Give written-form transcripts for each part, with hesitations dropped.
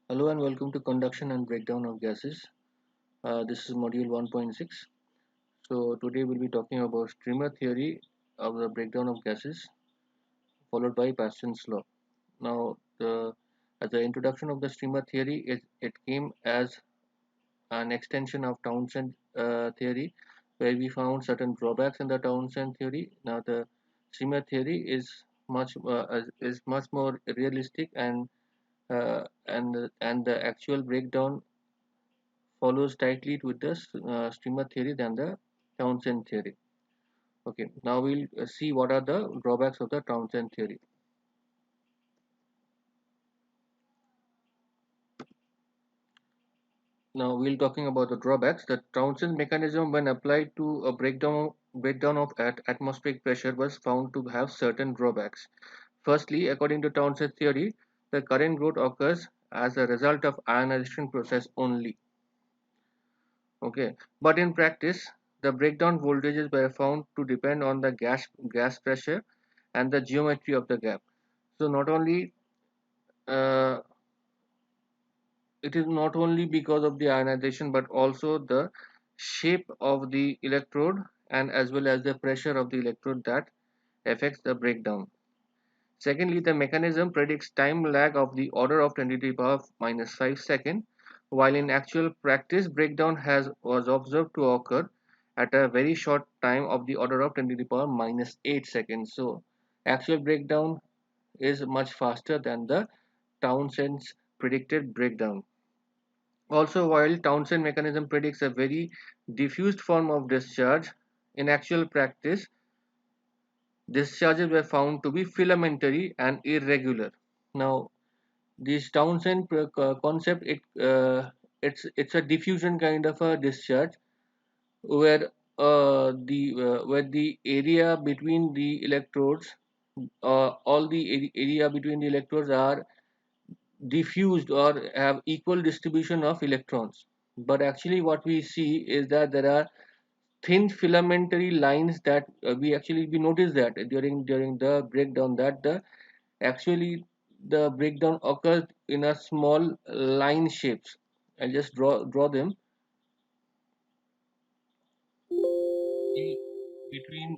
Hello and welcome to Conduction and Breakdown of Gases. This is module 1.6. So today we'll be talking about streamer theory of the breakdown of gases followed by Parsons law. Now, as the introduction of the streamer theory, it came as an extension of Townsend theory, where we found certain drawbacks in the Townsend theory. Now, the streamer theory is much more realistic and the actual breakdown follows tightly with the streamer theory than the Townsend theory. Okay, now we'll see what are the drawbacks of the Townsend theory. Now we'll talking about the drawbacks. The Townsend mechanism, when applied to a breakdown of atmospheric pressure, was found to have certain drawbacks. Firstly, according to Townsend theory, the current growth occurs as a result of ionization process only. Okay, but in practice, the breakdown voltages were found to depend on the gas pressure and the geometry of the gap. So uh, it is not only because of the ionization but also the shape of the electrode and as well as the pressure of the electrode that affects the breakdown. Secondly, the mechanism predicts time lag of the order of 10 to the power minus 5 second, while in actual practice breakdown has was observed to occur at a very short time of the order of 10 to the power minus 8 seconds. So actual breakdown is much faster than the Townsend's predicted breakdown. Also, while Townsend mechanism predicts a very diffused form of discharge, in actual practice, discharges were found to be filamentary and irregular. Now, this Townsend concept, it's a diffusion kind of a discharge where where the area between the electrodes, all the area between the electrodes are diffused or have equal distribution of electrons. But actually what we see is that there are thin filamentary lines that we notice that during the breakdown that the actually the breakdown occurs in a small line shapes. I'll just draw them between,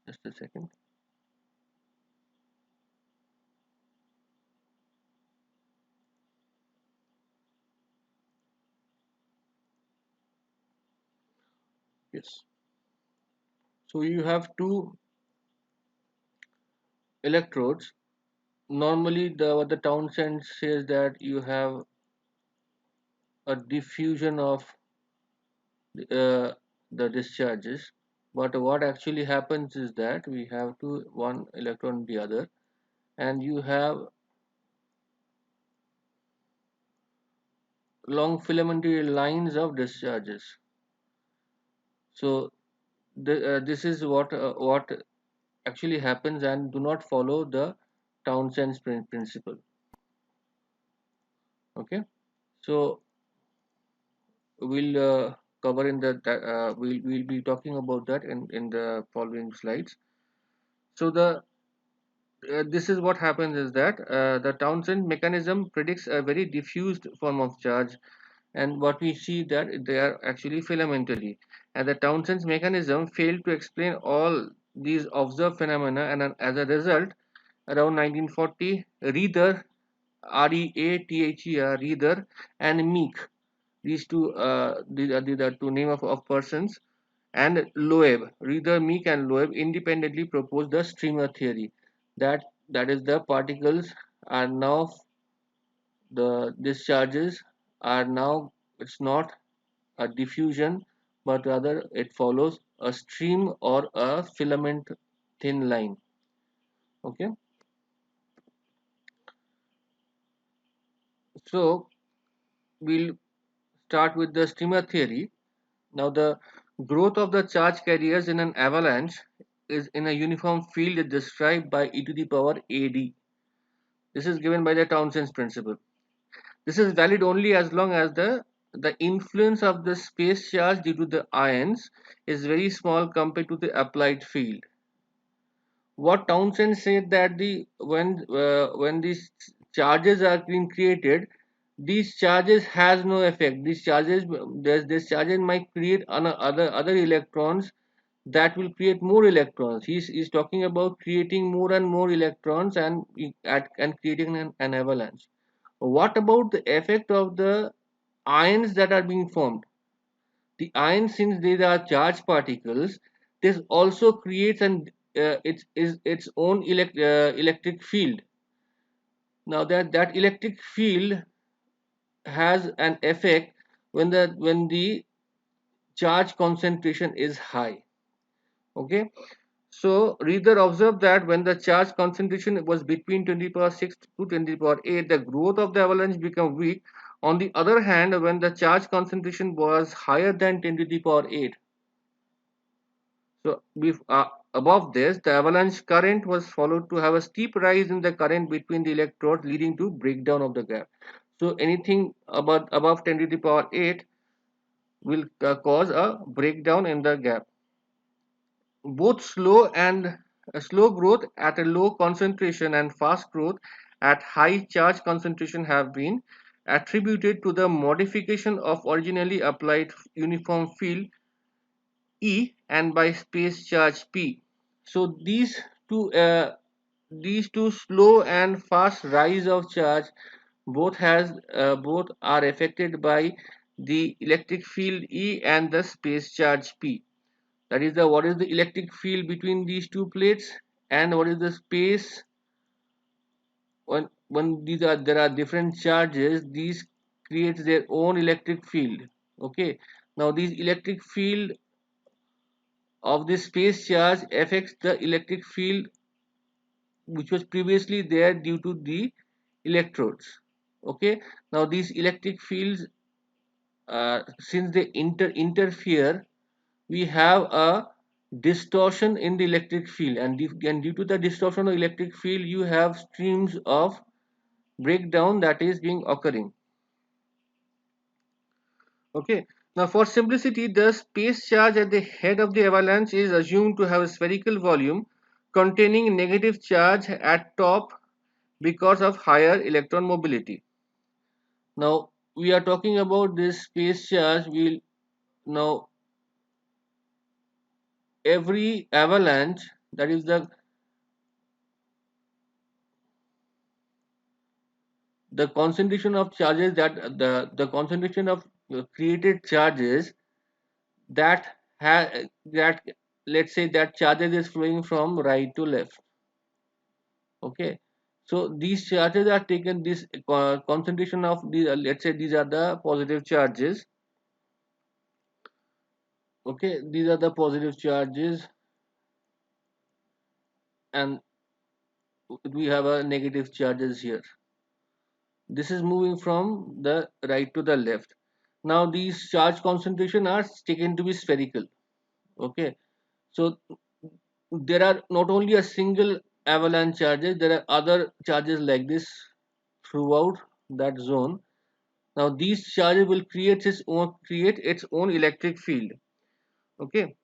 just a second. Yes, so you have two electrodes. Normally the what the Townsend says that you have a diffusion of uh, the discharges, but what actually happens is that we have two one electron the other, and you have long filamentary lines of discharges. So this is what actually happens and do not follow the Townsend's principle. Okay, so we'll cover in we'll be talking about that in the following slides. So the this is what happens is that the Townsend mechanism predicts a very diffused form of charge, and what we see that they are actually filamentary. And the Townsend's mechanism failed to explain all these observed phenomena, and as a result, around 1940, Reather, Reather, Reather, and Meek, these are two name of persons, and Loeb, Reather, Meek, and Loeb independently proposed the streamer theory, that is the particles are now the discharges are now it's not a diffusion but rather it follows a stream or a filament thin line. Okay, so we'll start with the streamer theory. Now the growth of the charge carriers in an avalanche is in a uniform field is described by e to the power ad. This is given by the Townsend's principle. This is valid only as long as the influence of the space charge due to the ions is very small compared to the applied field. What Townsend said that the when the charges are being created, these charges has no effect. These charges, this charges might create other electrons that will create more electrons. He's talking about creating more and more electrons and creating an avalanche. What about the effect of the ions that are being formed? The ions, since these are charged particles, this also creates its own electric field. Now that electric field has an effect when the charge concentration is high. Okay, so reader observed that when the charge concentration was between 10 to the power 6 to 10 to the power 8, the growth of the avalanche became weak. On the other hand, when the charge concentration was higher than 10 to the power 8, so above this, the avalanche current was followed to have a steep rise in the current between the electrodes, leading to breakdown of the gap. So anything above 10 to the power 8 will cause a breakdown in the gap. Both slow growth at a low concentration and fast growth at high charge concentration have been attributed to the modification of originally applied uniform field E and by space charge P. So two these two slow and fast rise of charge both are affected by the electric field E and the space charge P. That is the what is the electric field between these two plates and what is the space when there are different charges, these creates their own electric field. Okay, now these electric field of this space charge affects the electric field which was previously there due to the electrodes. Okay, now these electric fields, since they interfere, we have a distortion in the electric field, and due to the distortion of electric field you have streams of breakdown that is being occurring. Okay, now for simplicity, the space charge at the head of the avalanche is assumed to have a spherical volume containing negative charge at top because of higher electron mobility. Now we are talking about this space charge. We'll now every avalanche, that is the concentration of charges, that the concentration of created charges that that, let's say that charges is flowing from right to left. Okay, so these charges are taken, this concentration of these, let's say these are the positive charges. Okay, these are the positive charges and we have a negative charges here. This is moving from the right to the left. Now these charge concentration are taken to be spherical. Okay, so there are not only a single avalanche charges, there are other charges like this throughout that zone. Now these charges will create its own electric field. Okay,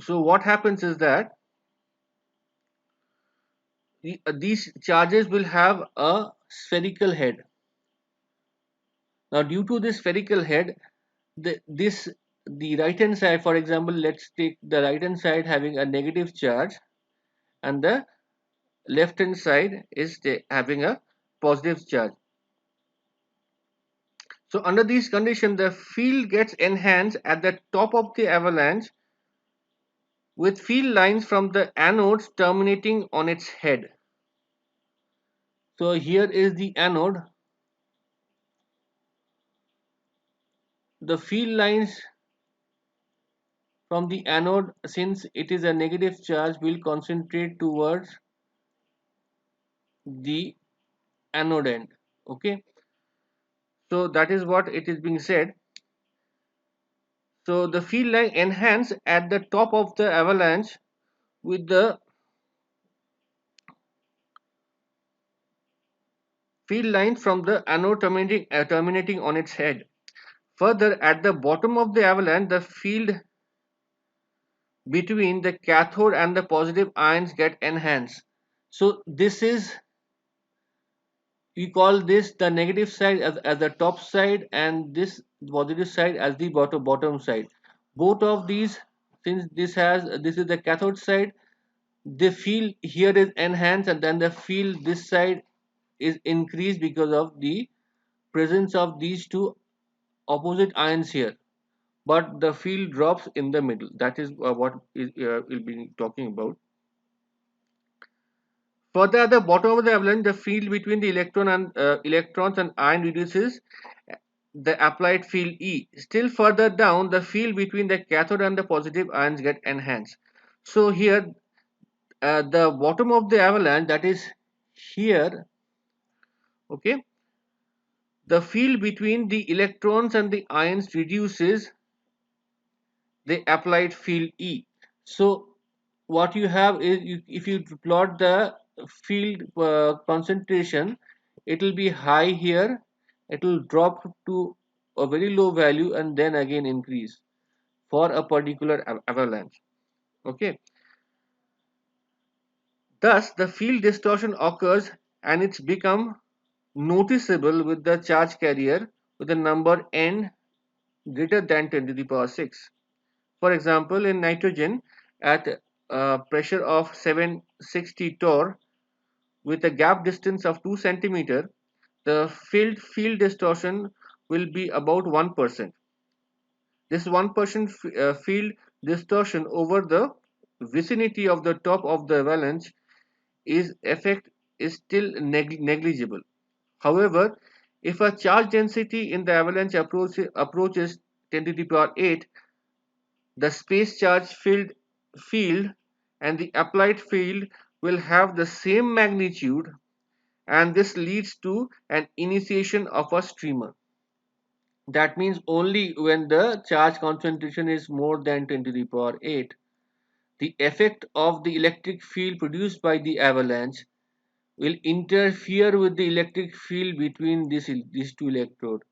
so what happens is that these charges will have a spherical head. Now due to this spherical head, the right hand side, for example, let's take the right hand side having a negative charge and the left hand side is having a positive charge. So under these conditions, the field gets enhanced at the top of the avalanche with field lines from the anodes terminating on its head. So here is the anode. The field lines from the anode, since it is a negative charge, will concentrate towards the anode end. Okay, so that is what it is being said. So the field line enhance at the top of the avalanche with the field lines from the anode terminating on its head. Further, at the bottom of the avalanche, the field between the cathode and the positive ions get enhanced. So this is we call this the negative side as the top side, and this positive side as the bottom side. Both of these, since this is the cathode side, the field here is enhanced, and then the field this side is increased because of the presence of these two opposite ions here, but the field drops in the middle. That is we'll be talking about. Further, at the bottom of the avalanche, the field between the electrons and ion reduces the applied field E. Still further down, the field between the cathode and the positive ions get enhanced. So here, the bottom of the avalanche, that is here, okay, the field between the electrons and the ions reduces the applied field E. So what you have is, if you plot the field concentration, it will be high here, it will drop to a very low value and then again increase for a particular avalanche. Okay, thus the field distortion occurs, and it's become noticeable with the charge carrier with a number n greater than 10 to the power 6. For example, in nitrogen, at pressure of 760 torr with a gap distance of 2 centimeter, the field distortion will be about 1%. This 1% field distortion over the vicinity of the top of the avalanche is effect is still negligible. However, if a charge density in the avalanche approaches 10 to the power 8, the space charge field and the applied field will have the same magnitude, and this leads to an initiation of a streamer. That means only when the charge concentration is more than 10 to the power 8, the effect of the electric field produced by the avalanche will interfere with the electric field between these two electrodes,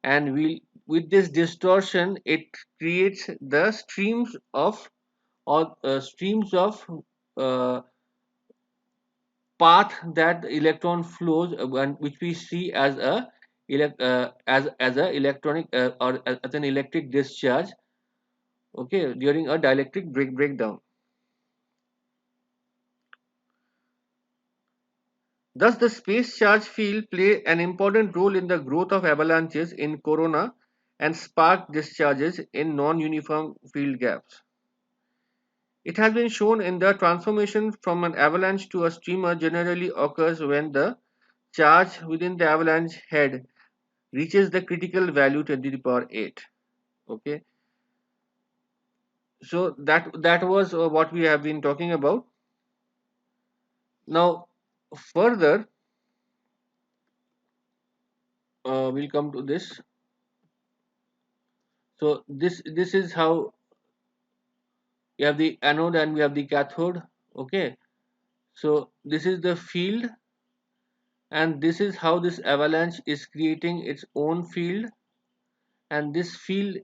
and will, with this distortion, it creates the streams of uh, path that the electron flows, and which we see as a electronic or as an electric discharge, okay, during a dielectric breakdown. Thus the space charge field play an important role in the growth of avalanches in corona and spark discharges in non-uniform field gaps. It has been shown in the transformation from an avalanche to a streamer generally occurs when the charge within the avalanche head reaches the critical value 10 to the power 8. Okay, so that was what we have been talking about. Now further, we'll come to this. So this is how we have the anode and we have the cathode. Okay, so this is the field, and this is how this avalanche is creating its own field, and this field,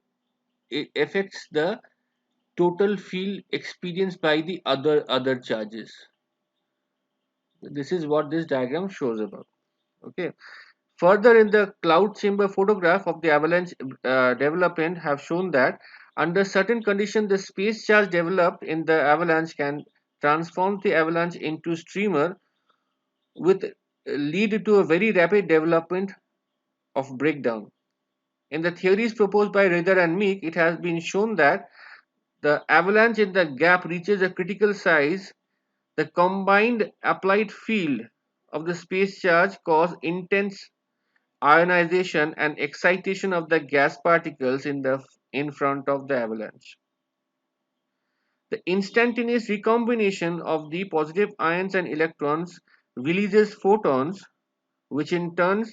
it affects the total field experienced by the other charges. This is what this diagram shows about. Okay, further, in the cloud chamber photograph of the avalanche development have shown that under certain conditions the space charge developed in the avalanche can transform the avalanche into streamer, with lead to a very rapid development of breakdown. In the theories proposed by Rither and Meek, it has been shown that the avalanche in the gap reaches a critical size. The combined applied field of the space charge cause intense ionization and excitation of the gas particles in front of the avalanche. The instantaneous recombination of the positive ions and electrons releases photons, which in turn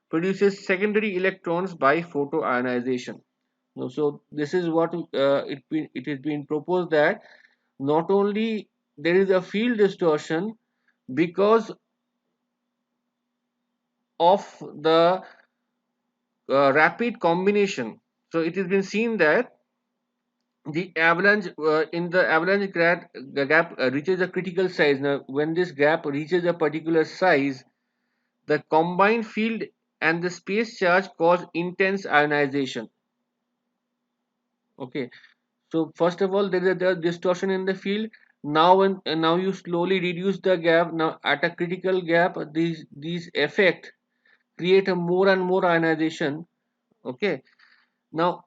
produces secondary electrons by photoionization. So this is what it has been proposed, that not only there is a field distortion because of the rapid combination. So it has been seen that the avalanche in the avalanche gap reaches a critical size. Now when this gap reaches a particular size, the combined field and the space charge cause intense ionization. Okay, so first of all, there is a distortion in the field. Now you slowly reduce the gap. Now at a critical gap, these effect create a more and more ionization. Okay, now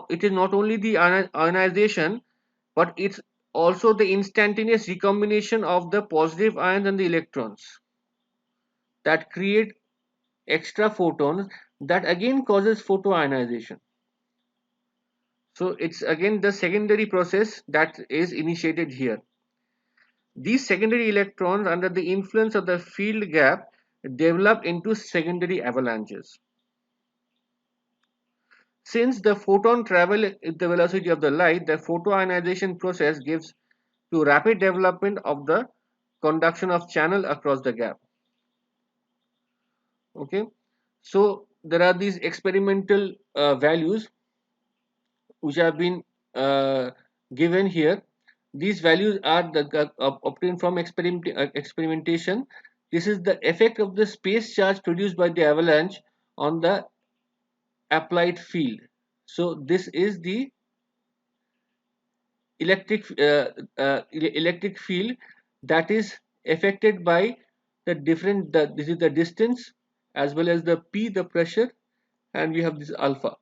it is not only the ionization, but it's also the instantaneous recombination of the positive ions and the electrons that create extra photons that again causes photoionization. So it's again the secondary process that is initiated here. These secondary electrons under the influence of the field gap develop into secondary avalanches. Since the photon travel at the velocity of the light, the photoionization process gives to rapid development of the conduction of channel across the gap. Okay, so there are these experimental values which have been uh, given here. These values are obtained from experimentation. This is the effect of the space charge produced by the avalanche on the applied field. So this is the electric field that is affected by the different this is the distance as well as the p, the pressure, and we have this alpha.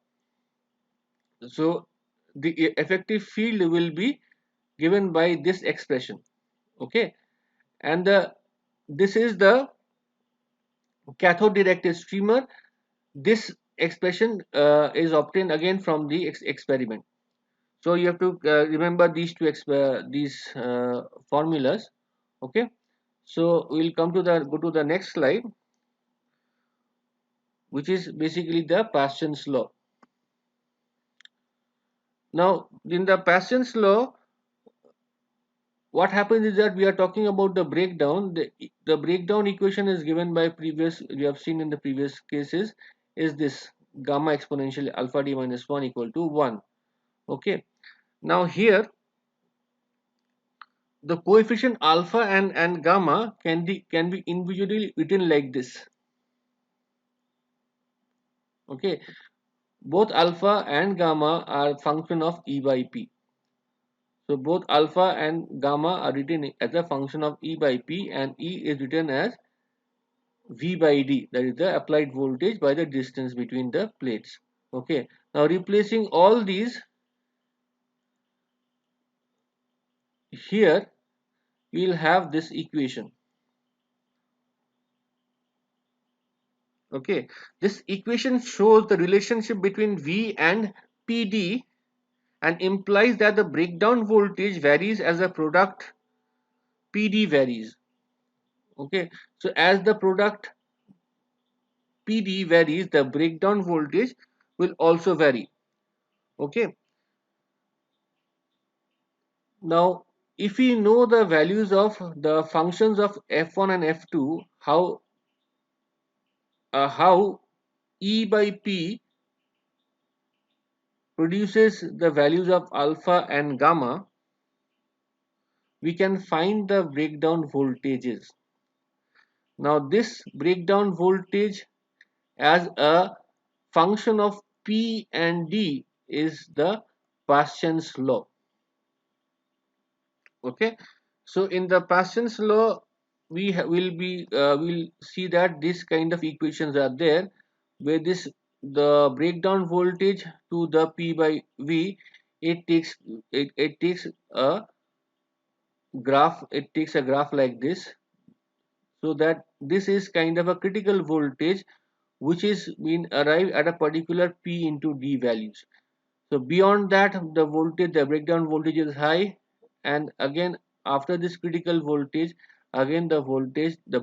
So the effective field will be given by this expression. Okay, and this is the cathode directed streamer. This expression is obtained again from the experiment. So you have to remember these formulas. Okay, so we'll go to the next slide, which is basically the Paschen's law. Now in the Paschen's law, what happens is that we are talking about the breakdown. The breakdown equation is given by previous, we have seen in the previous cases, is this gamma exponential alpha d minus 1 equal to 1. Okay, now here the coefficient alpha and gamma can be individually written like this. Okay, both alpha and gamma are function of E by P. So both alpha and gamma are written as a function of E by P, and E is written as V by D, that is the applied voltage by the distance between the plates. Okay, now replacing all these here, we will have this equation. Okay, this equation shows the relationship between V and PD and implies that the breakdown voltage varies as the product PD varies. Okay, so as the product PD varies, the breakdown voltage will also vary. Okay, now if we know the values of the functions of f1 and f2, how E by P produces the values of alpha and gamma, we can find the breakdown voltages. Now this breakdown voltage as a function of P and D is the Paschen's law. Okay, so in the Paschen's law, will see that this kind of equations are there, where this the breakdown voltage to the P by V, it takes a graph like this, so that this is kind of a critical voltage which is been arrived at a particular P into D values. So beyond that, the breakdown voltage is high, and again after this critical voltage, again the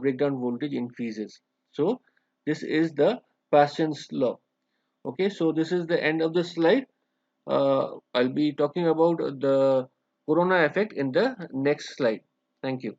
breakdown voltage increases. So this is the Paschen's law. Okay, so this is the end of the slide. I'll be talking about the corona effect in the next slide. Thank you.